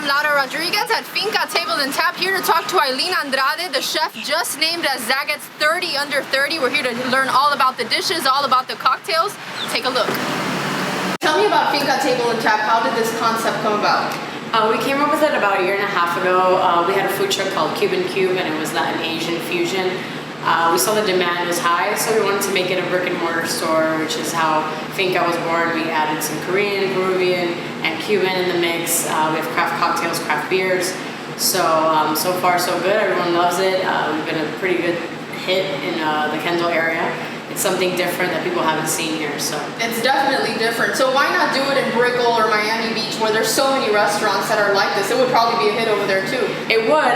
I'm Laura Rodriguez at Finka Table Tap, here to talk to Eileen Andrade, the chef just named as Zagat's 30 Under 30. We're here to learn all about the dishes, all about the cocktails. Take a look. Tell me about Finka Table Tap. How did this concept come about? We came up with it about a year and a half ago. We had a food truck called Cuban Cube, and it was Latin Asian fusion. We saw the demand was high, so we wanted to make it a brick and mortar store, which is how Finka was born. We added some Korean, Peruvian, and Cuban in the mix. We have craft cocktails, craft beers. So far so good. Everyone loves it. We've been a pretty good hit in the Kendall area. It's something different that people haven't seen here. So it's definitely different. So why not do it in Brickell or Miami Beach, where there's so many restaurants that are like this? It would probably be a hit over there too. It would.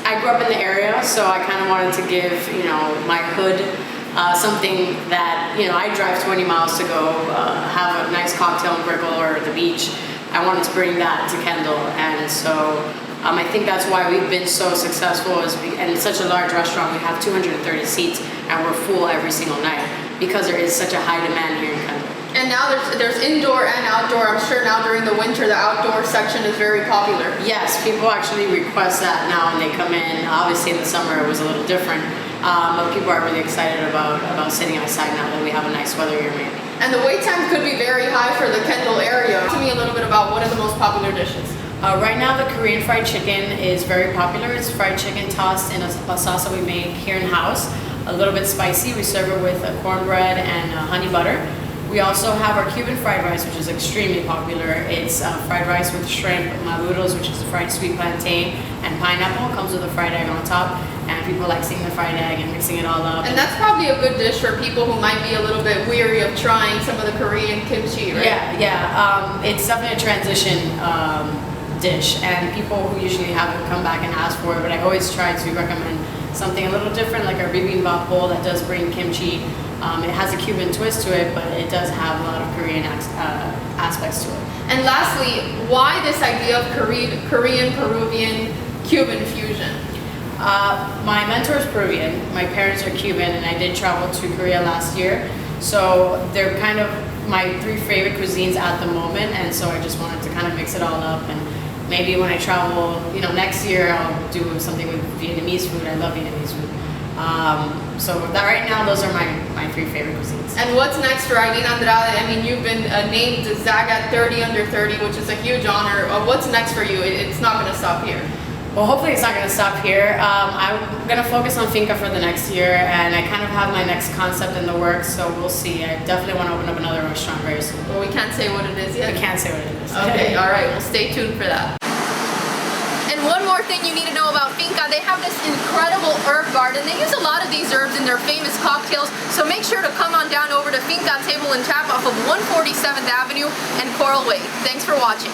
I grew up in the area, so I kind of wanted to give my hood something that I drive 20 miles to go have a nice cocktail in Brickell or the beach. I wanted to bring that to Kendall, and so I think that's why we've been so successful. And it's such a large restaurant. We have 230 seats, and we're full every single night because there is such a high demand here in Kendall. And now there's indoor and outdoor. I'm sure now during the winter, the outdoor section is very popular. Yes, people actually request that now when they come in. Obviously in the summer it was a little different, but people are really excited about sitting outside now that we have a nice weather here maybe. And the wait time could be very high for the Kendall area. Tell me a little bit about what are the most popular dishes. Right now the Korean fried chicken is very popular. It's fried chicken tossed in a sauce that we make here in-house. A little bit spicy. We serve it with cornbread and honey butter. We also have our Cuban fried rice, which is extremely popular. It's fried rice with shrimp, maduros, which is a fried sweet plantain, and pineapple. Comes with a fried egg on top, and people like seeing the fried egg and mixing it all up. And that's probably a good dish for people who might be a little bit weary of trying some of the Korean kimchi, right? Yeah. It's definitely a transition dish, and people who usually haven't come back and ask for it, but I always try to recommend something a little different, like our bibimbap bowl that does bring kimchi. It has a Cuban twist to it, but it does have a lot of Korean aspects to it. And lastly, why this idea of Korean, Peruvian, Cuban fusion? My mentor is Peruvian, my parents are Cuban, and I did travel to Korea last year. So they're kind of my three favorite cuisines at the moment, and so I just wanted to kind of mix it all up. And maybe when I travel, next year I'll do something with Vietnamese food. I love Vietnamese food. So that right now, those are my three favorite cuisines. And what's next for Eileen Andrade? I mean, you've been named Zagat 30 Under 30, which is a huge honor. What's next for you? It's not going to stop here. Well, hopefully it's not going to stop here. I'm going to focus on Finka for the next year, and I kind of have my next concept in the works, so we'll see. I definitely want to open up another restaurant very soon. Well, we can't say what it is yet. We can't say what it is. Okay, all right. Well, stay tuned for that. And one more thing you need to know about Finka, they have this incredible herb garden. They use a lot of these herbs in their famous cocktails, so make sure to come on down over to Finka Table Tap off of 147th Avenue and Coral Way. Thanks for watching.